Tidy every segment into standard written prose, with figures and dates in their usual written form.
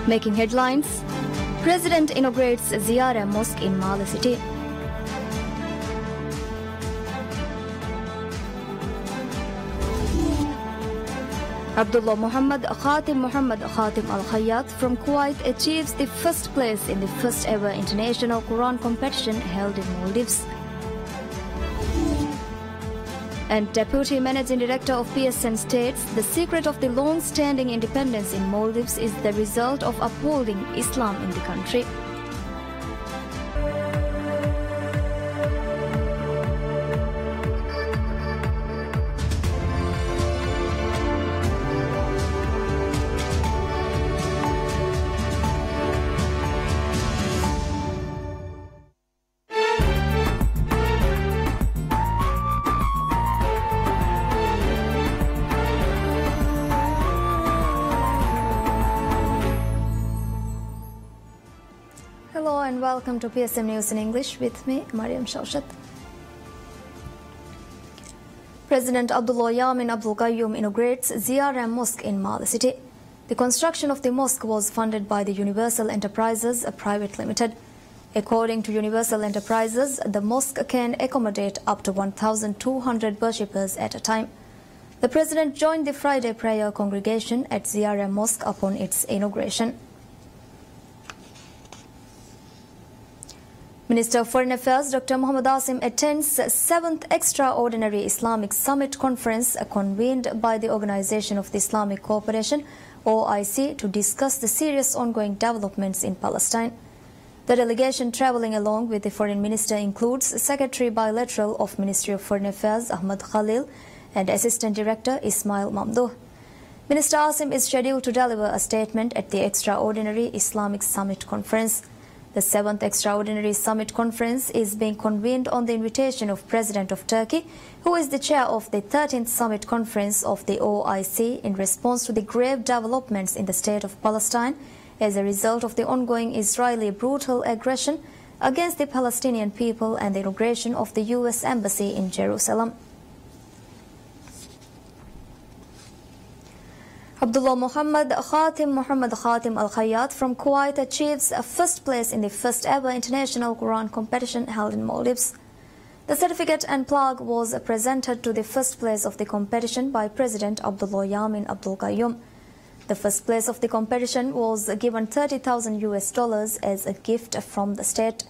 Making headlines, President inaugurates Ziyara Mosque in Mali City. Abdullah Muhammad Khatim Al-Khayyat from Kuwait achieves the first place in the first ever international Quran competition held in Maldives. And Deputy Managing Director of PSM states the secret of the long-standing independence in Maldives is the result of upholding Islam in the country. Hello and welcome to PSM News in English with me, Mariam Shawshat. President Abdullah Yamin Abdul Qayyum inaugurates Ziyara Mosque in Mali City. The construction of the mosque was funded by the Universal Enterprises Private Limited. According to Universal Enterprises, the mosque can accommodate up to 1,200 worshippers at a time. The President joined the Friday prayer congregation at Ziyara Mosque upon its inauguration. Minister of Foreign Affairs Dr. Muhammad Asim attends 7th Extraordinary Islamic Summit Conference convened by the Organization of the Islamic Cooperation (OIC) to discuss the serious ongoing developments in Palestine. The delegation travelling along with the Foreign Minister includes Secretary Bilateral of Ministry of Foreign Affairs Ahmad Khalil and Assistant Director Ismail Mamdouh. Minister Asim is scheduled to deliver a statement at the Extraordinary Islamic Summit Conference. The 7th Extraordinary Summit Conference is being convened on the invitation of President of Turkey, who is the chair of the 13th Summit Conference of the OIC in response to the grave developments in the state of Palestine as a result of the ongoing Israeli brutal aggression against the Palestinian people and the inauguration of the U.S. Embassy in Jerusalem. Abdullah Muhammad Khatim Al-Khayyat from Kuwait achieves a first place in the first ever international Quran competition held in Maldives. The certificate and plaque was presented to the first place of the competition by President Abdullah Yamin Abdul Qayyum. The first place of the competition was given $30,000 as a gift from the state.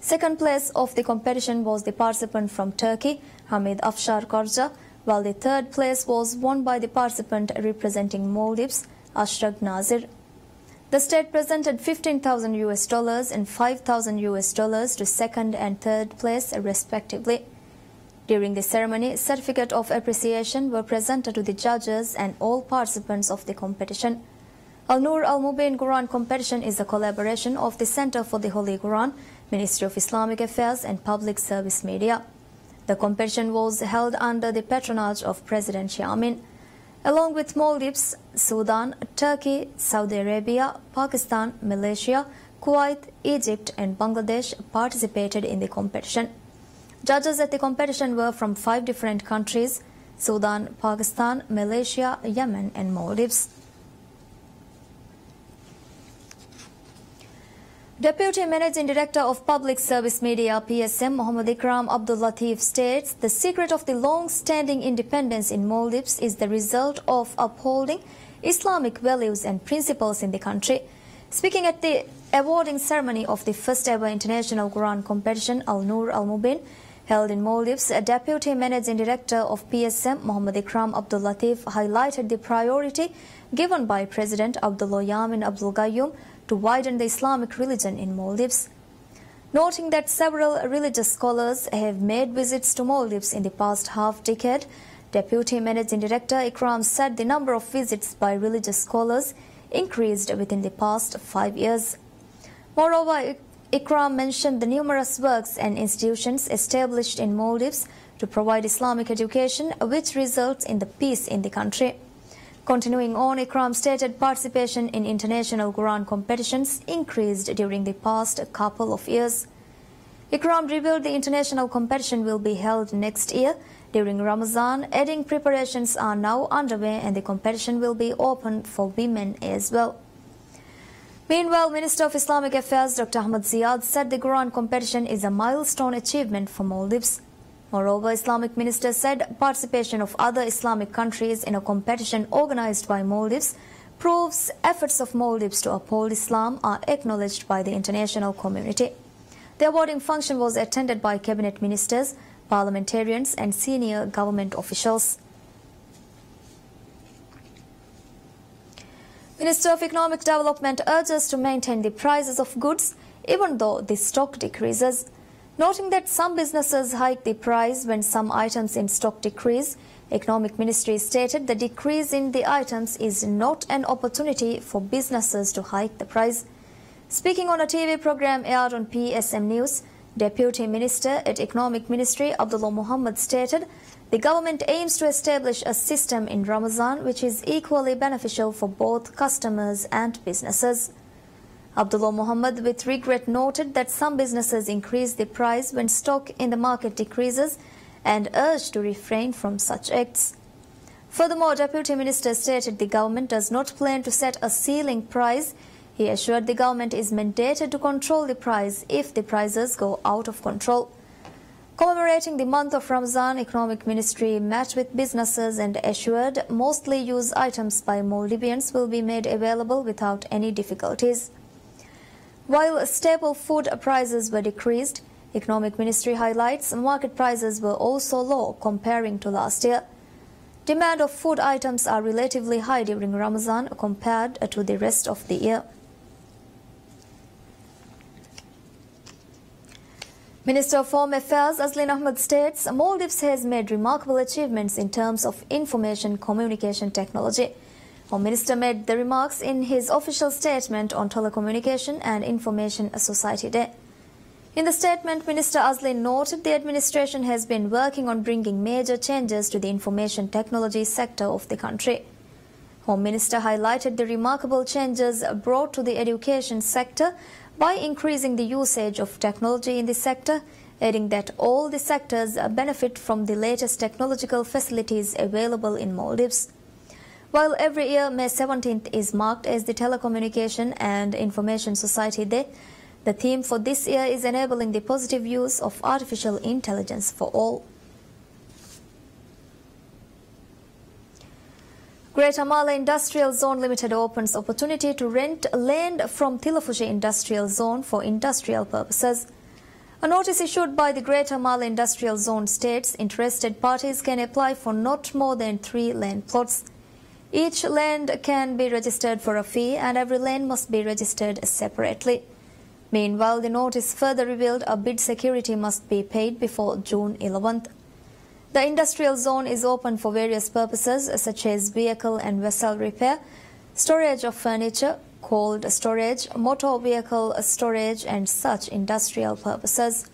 Second place of the competition was the participant from Turkey, Hamid Afshar Karja, while the third place was won by the participant representing Maldives, Ashraq Nazir. The state presented $15,000 and $5,000 to second and third place respectively. During the ceremony, certificate of appreciation were presented to the judges and all participants of the competition. Al-Nur Al-Mubin Quran competition is a collaboration of the Center for the Holy Quran, Ministry of Islamic Affairs and Public Service Media. The competition was held under the patronage of President Yamin. Along with Maldives, Sudan, Turkey, Saudi Arabia, Pakistan, Malaysia, Kuwait, Egypt and Bangladesh participated in the competition. Judges at the competition were from 5 different countries: Sudan, Pakistan, Malaysia, Yemen and Maldives. Deputy Managing Director of Public Service Media PSM Muhammad Ikram Abdul Latif states the secret of the long-standing independence in Maldives is the result of upholding Islamic values and principles in the country. Speaking at the awarding ceremony of the first ever international Quran competition Al-Nur Al-Mubin held in Maldives, Deputy Managing Director of PSM Muhammad Ikram Abdul Latif highlighted the priority given by President Abdullah Yamin Abdul Qayyum to widen the Islamic religion in Maldives. Noting that several religious scholars have made visits to Maldives in the past half-decade, Deputy Managing Director Ikram said the number of visits by religious scholars increased within the past 5 years. Moreover, Ikram mentioned the numerous works and institutions established in Maldives to provide Islamic education, which results in the peace in the country. Continuing on, Ikram stated participation in international Quran competitions increased during the past couple of years. Ikram revealed the international competition will be held next year during Ramadan, adding preparations are now underway and the competition will be open for women as well. Meanwhile, Minister of Islamic Affairs Dr. Ahmad Ziad said the Quran competition is a milestone achievement for Maldives. Moreover, Islamic Minister said participation of other Islamic countries in a competition organized by Maldives proves efforts of Maldives to uphold Islam are acknowledged by the international community. The awarding function was attended by cabinet ministers, parliamentarians and senior government officials. Minister of Economic Development urges to maintain the prices of goods even though the stock decreases. Noting that some businesses hike the price when some items in stock decrease, Economic Ministry stated the decrease in the items is not an opportunity for businesses to hike the price. Speaking on a TV program aired on PSM News, Deputy Minister at Economic Ministry Abdullah Muhammad stated the government aims to establish a system in Ramadan which is equally beneficial for both customers and businesses. Abdullah Muhammad with regret noted that some businesses increase the price when stock in the market decreases and urged to refrain from such acts. Furthermore, Deputy Minister stated the government does not plan to set a ceiling price. He assured the government is mandated to control the price if the prices go out of control. Commemorating the month of Ramadan, Economic Ministry met with businesses and assured mostly used items by Maldivians will be made available without any difficulties. While staple food prices were decreased, Economic Ministry highlights market prices were also low comparing to last year. Demand of food items are relatively high during Ramadan compared to the rest of the year. Minister of Home Affairs Azlin Ahmed states Maldives has made remarkable achievements in terms of information communication technology. Home Minister made the remarks in his official statement on Telecommunication and Information Society Day. In the statement, Minister Azlin noted the administration has been working on bringing major changes to the information technology sector of the country. Home Minister highlighted the remarkable changes brought to the education sector by increasing the usage of technology in the sector, adding that all the sectors benefit from the latest technological facilities available in Maldives. While every year May 17th is marked as the Telecommunication and Information Society Day, the theme for this year is enabling the positive use of artificial intelligence for all. Greater Male Industrial Zone Limited opens opportunity to rent land from Tilafushi Industrial Zone for industrial purposes. A notice issued by the Greater Male Industrial Zone states interested parties can apply for not more than 3 land plots. Each land can be registered for a fee and every land must be registered separately. Meanwhile, the notice further revealed a bid security must be paid before June 11th. The industrial zone is open for various purposes such as vehicle and vessel repair, storage of furniture, cold storage, motor vehicle storage and such industrial purposes.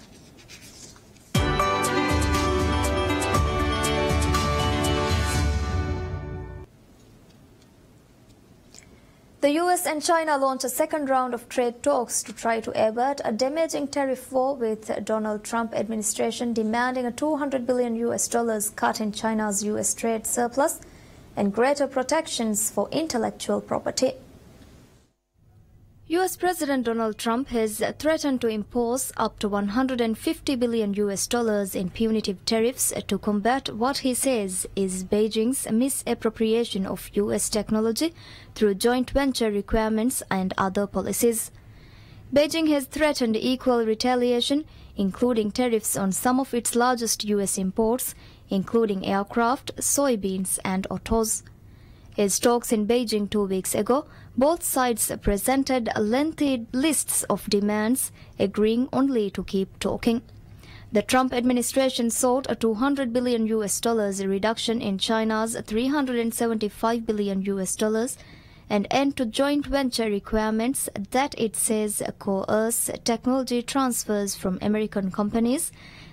The US and China launched a second round of trade talks to try to avert a damaging tariff war, with Donald Trump administration demanding a $200 billion cut in China's US trade surplus and greater protections for intellectual property. US President Donald Trump has threatened to impose up to $150 billion in punitive tariffs to combat what he says is Beijing's misappropriation of US technology through joint venture requirements and other policies. Beijing has threatened equal retaliation, including tariffs on some of its largest US imports, including aircraft, soybeans and autos. As talks in Beijing 2 weeks ago, both sides presented lengthy lists of demands, agreeing only to keep talking. The Trump administration sought a $200 billion reduction in China's $375 billion and end to joint venture requirements that it says coerce technology transfers from American companies,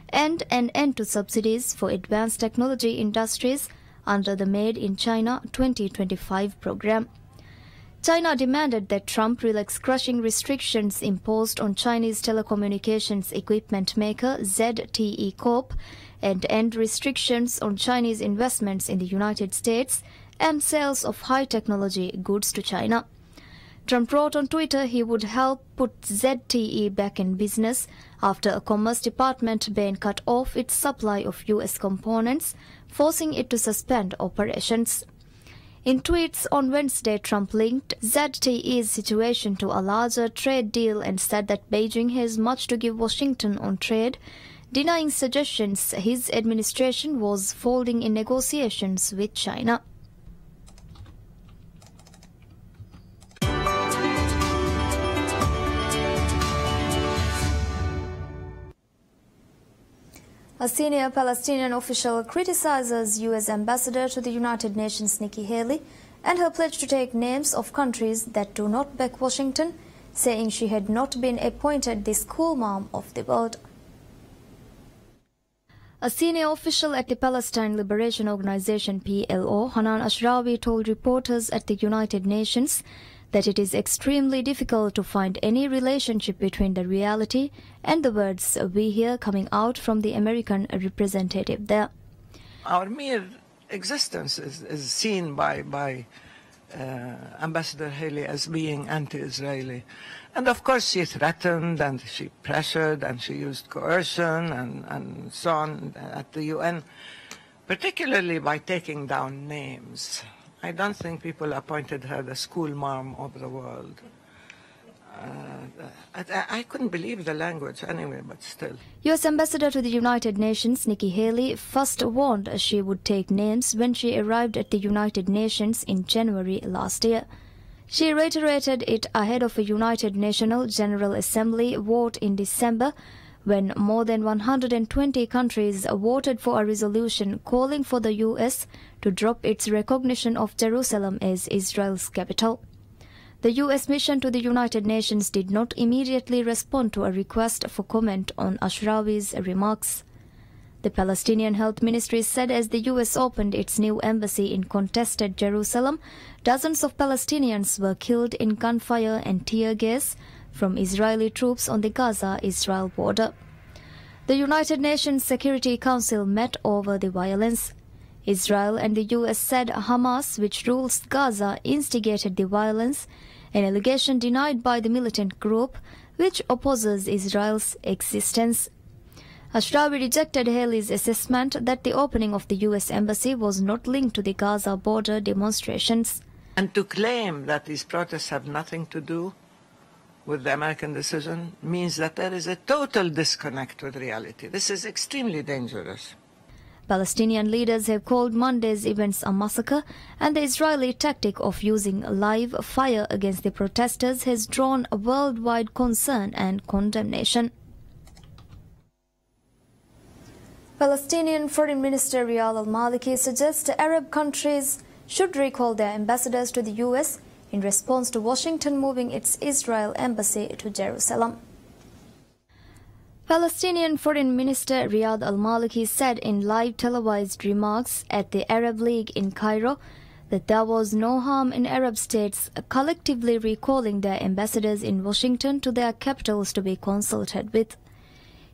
and an end to subsidies for advanced technology industries under the Made in China 2025 program. China demanded that Trump relax crushing restrictions imposed on Chinese telecommunications equipment maker ZTE Corp and end restrictions on Chinese investments in the United States and sales of high-technology goods to China. Trump wrote on Twitter he would help put ZTE back in business after a Commerce Department ban cut off its supply of US components, forcing it to suspend operations. In tweets on Wednesday, Trump linked ZTE's situation to a larger trade deal and said that Beijing has much to give Washington on trade, denying suggestions his administration was folding in negotiations with China. A senior Palestinian official criticizes U.S. Ambassador to the United Nations Nikki Haley and her pledge to take names of countries that do not back Washington, saying she had not been appointed the school mom of the world. A senior official at the Palestine Liberation Organization PLO, Hanan Ashrawi, told reporters at the United Nations that it is extremely difficult to find any relationship between the reality and the words we hear coming out from the American representative there. Our mere existence is seen by Ambassador Haley as being anti-Israeli. And of course she threatened and she pressured and she used coercion and so on at the UN, particularly by taking down names. I don't think people appointed her the school mom of the world. I couldn't believe the language anyway, but still. U.S. Ambassador to the United Nations Nikki Haley first warned she would take names when she arrived at the United Nations in January last year. She reiterated it ahead of a United Nations General Assembly vote in December, when more than 120 countries voted for a resolution calling for the U.S. to drop its recognition of Jerusalem as Israel's capital. The U.S. mission to the United Nations did not immediately respond to a request for comment on Ashrawi's remarks. The Palestinian Health Ministry said as the U.S. opened its new embassy in contested Jerusalem, dozens of Palestinians were killed in gunfire and tear gas from Israeli troops on the Gaza-Israel border. The United Nations Security Council met over the violence. Israel and the U.S. said Hamas, which rules Gaza, instigated the violence, an allegation denied by the militant group, which opposes Israel's existence. Ashrawi rejected Haley's assessment that the opening of the U.S. embassy was not linked to the Gaza border demonstrations. And to claim that these protests have nothing to do with the American decision means that there is a total disconnect with reality. This is extremely dangerous. Palestinian leaders have called Monday's events a massacre, and the Israeli tactic of using live fire against the protesters has drawn a worldwide concern and condemnation. Palestinian Foreign Minister Riyad al-Maliki suggests Arab countries should recall their ambassadors to the U.S. in response to Washington moving its Israel embassy to Jerusalem. Palestinian Foreign Minister Riyad al-Maliki said in live televised remarks at the Arab League in Cairo that there was no harm in Arab states collectively recalling their ambassadors in Washington to their capitals to be consulted with.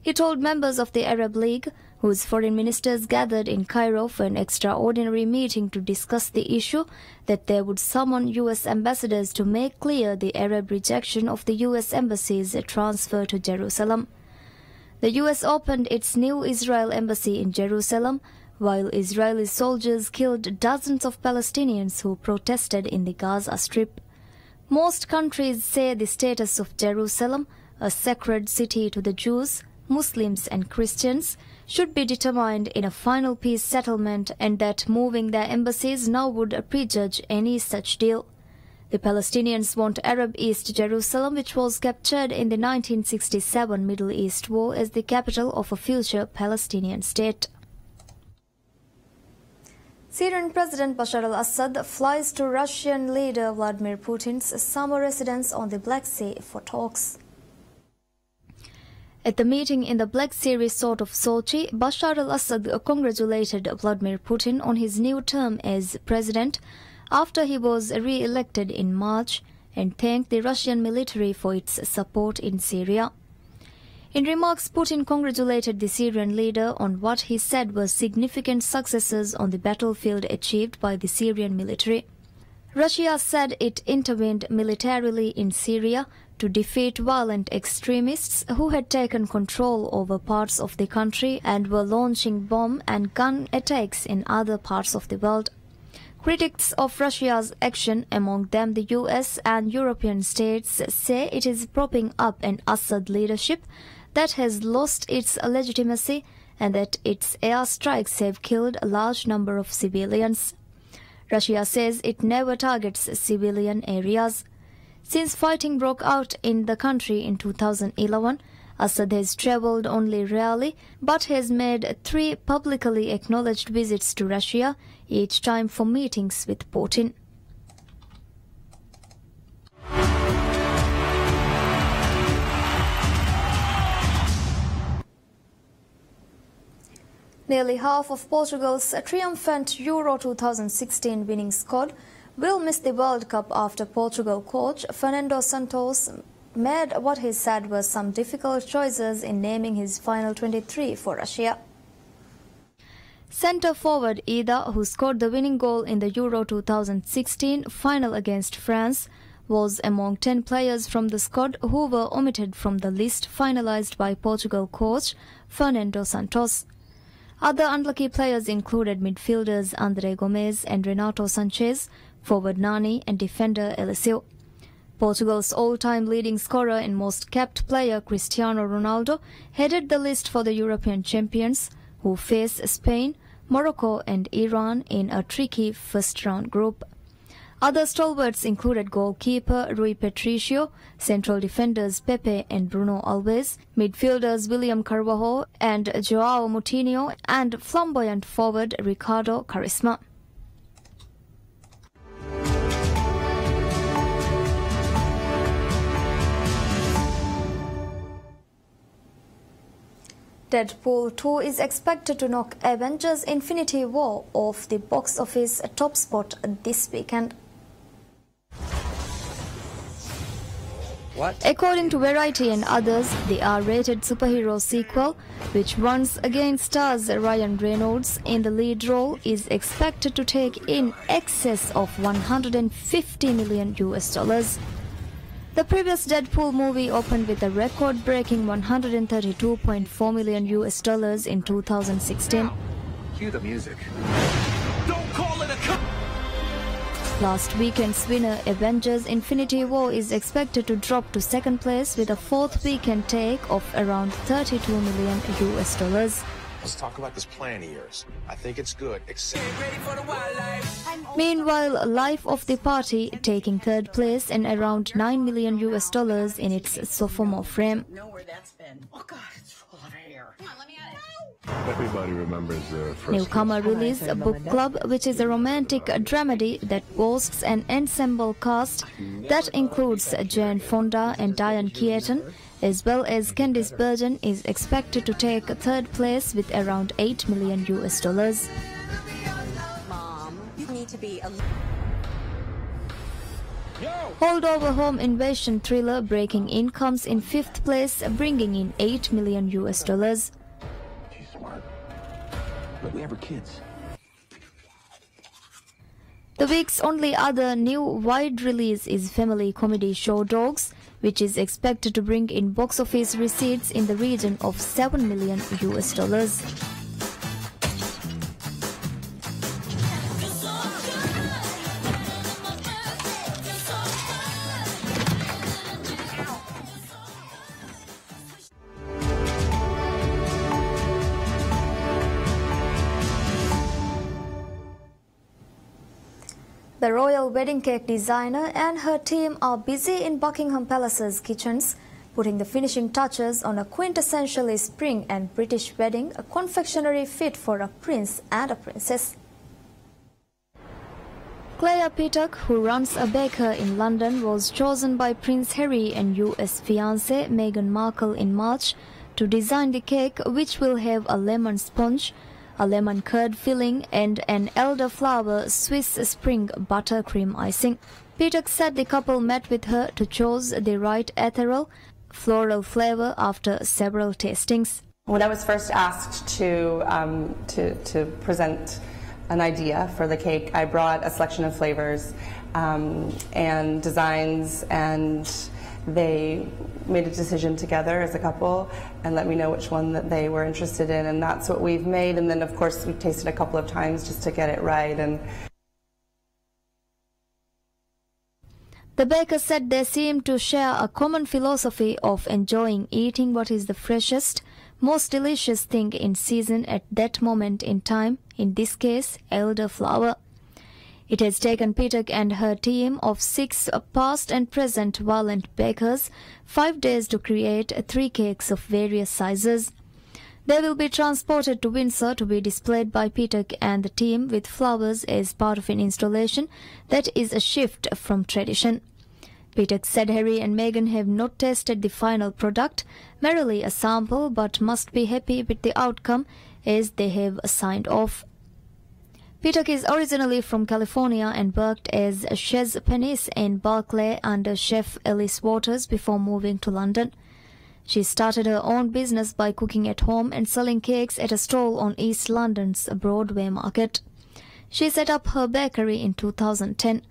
He told members of the Arab League, whose foreign ministers gathered in Cairo for an extraordinary meeting to discuss the issue, that they would summon U.S. ambassadors to make clear the Arab rejection of the U.S. embassy's transfer to Jerusalem. The U.S. opened its new Israel embassy in Jerusalem, while Israeli soldiers killed dozens of Palestinians who protested in the Gaza Strip. Most countries say the status of Jerusalem, a sacred city to the Jews, Muslims and Christians, should be determined in a final peace settlement, and that moving their embassies now would prejudge any such deal. The Palestinians want Arab East Jerusalem, which was captured in the 1967 Middle East War, as the capital of a future Palestinian state. Syrian President Bashar al-Assad flies to Russian leader Vladimir Putin's summer residence on the Black Sea for talks. At the meeting in the Black Sea resort of Sochi, Bashar al-Assad congratulated Vladimir Putin on his new term as president after he was re-elected in March, and thanked the Russian military for its support in Syria. In remarks, Putin congratulated the Syrian leader on what he said were significant successes on the battlefield achieved by the Syrian military. Russia said it intervened militarily in Syria to defeat violent extremists who had taken control over parts of the country and were launching bomb and gun attacks in other parts of the world. Critics of Russia's action, among them the US and European states, say it is propping up an Assad leadership that has lost its legitimacy and that its airstrikes have killed a large number of civilians. Russia says it never targets civilian areas. Since fighting broke out in the country in 2011, Assad has travelled only rarely but has made 3 publicly acknowledged visits to Russia, each time for meetings with Putin. Nearly half of Portugal's triumphant Euro 2016 winning squad will miss the World Cup after Portugal coach Fernando Santos made what he said were some difficult choices in naming his final 23 for Russia. Centre forward Ida, who scored the winning goal in the Euro 2016 final against France, was among 10 players from the squad who were omitted from the list finalised by Portugal coach Fernando Santos. Other unlucky players included midfielders André Gomes and Renato Sanchez, forward Nani and defender Eliseu. Portugal's all-time leading scorer and most capped player Cristiano Ronaldo headed the list for the European champions, who face Spain, Morocco and Iran in a tricky first-round group. Other stalwarts included goalkeeper Rui Patricio, central defenders Pepe and Bruno Alves, midfielders William Carvalho and João Moutinho, and flamboyant forward Ricardo Quaresma. Deadpool 2 is expected to knock Avengers Infinity War off the box office top spot this weekend. What? According to Variety and others, the R-rated superhero sequel, which once again stars Ryan Reynolds in the lead role, is expected to take in excess of $150 million. The previous Deadpool movie opened with a record-breaking $132.4 million in 2016. Cue the music. Don't call it a Last weekend's winner, Avengers Infinity War, is expected to drop to second place with a fourth weekend take of around $32 million. Let's talk about this plan of yours. I think it's good, except... Meanwhile, Life of the Party taking third place and around $9 million in its sophomore frame. Know where that's been. Oh God, it's full of hair. Come on, let me at it. Everybody remembers their first... Newcomer released a Book Club, which is a romantic dramedy that boasts an ensemble cast that includes Jane Fonda and Diane Keaton, as well as Candice Bergen, is expected to take third place with around $8 million. Mom, you need to be a... Holdover home invasion thriller Breaking In comes in fifth place, bringing in $8 million. She's smart. But we have her kids. The week's only other new wide release is family comedy show Dogs, which is expected to bring in box office receipts in the region of $7 million. The royal wedding cake designer and her team are busy in Buckingham Palace's kitchens, putting the finishing touches on a quintessentially spring and British wedding, a confectionery fit for a prince and a princess. Claire Peacock, who runs a baker in London, was chosen by Prince Harry and US fiancée Meghan Markle in March to design the cake, which will have a lemon sponge, a lemon curd filling and an elderflower Swiss spring buttercream icing. Peacock said the couple met with her to choose the right ethereal, floral flavor after several tastings. When I was first asked to present an idea for the cake, I brought a selection of flavors and designs, and they made a decision together as a couple and let me know which one that they were interested in, and that's what we've made. And then of course we tasted a couple of times just to get it right. And the bakers said they seem to share a common philosophy of enjoying eating what is the freshest, most delicious thing in season at that moment in time, in this case, elderflower. It has taken Peter and her team of 6 past and present Valent bakers 5 days to create 3 cakes of various sizes. They will be transported to Windsor to be displayed by Peter and the team with flowers as part of an installation that is a shift from tradition. Peter said Harry and Meghan have not tasted the final product, merely a sample, but must be happy with the outcome as they have signed off. Peter is originally from California and worked as a chef panisse in Berkeley under chef Ellis Waters before moving to London. She started her own business by cooking at home and selling cakes at a stall on East London's Broadway Market. She set up her bakery in 2010.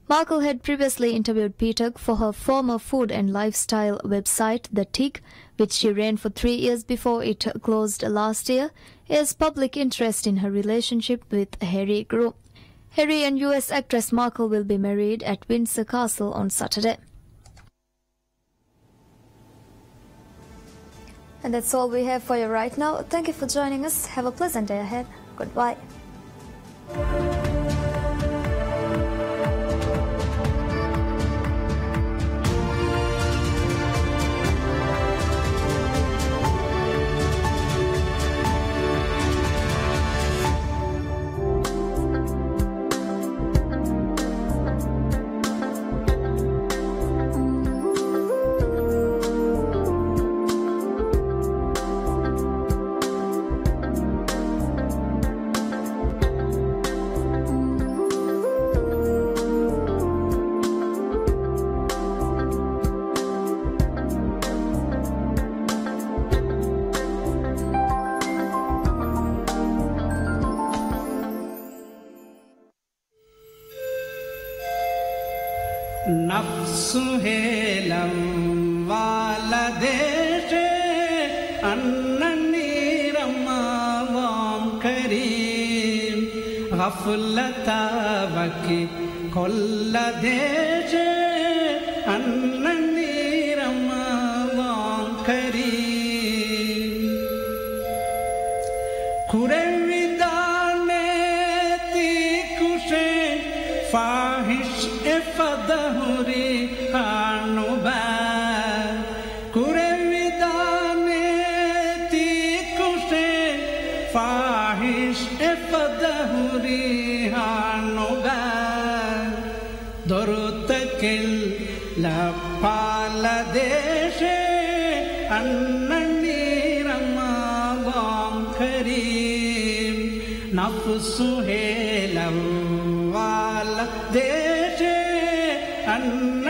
Markle had previously interviewed Peter for her former food and lifestyle website, The Tick, which she ran for 3 years before it closed last year, as public interest in her relationship with Harry grew. Harry and US actress Markle will be married at Windsor Castle on Saturday. And that's all we have for you right now. Thank you for joining us. Have a pleasant day ahead. Goodbye. Nafsuhelam wala deshe annaniramam kareem ghaflatavaki kolla deshe annaniramam kareem kurevidane ti kushe fahish efadahuri anuba kurevidane ti kushe fahish efadahuri anuba dorutakil la pala deshe annani ramam kareem nafsuhelam wala deshe anna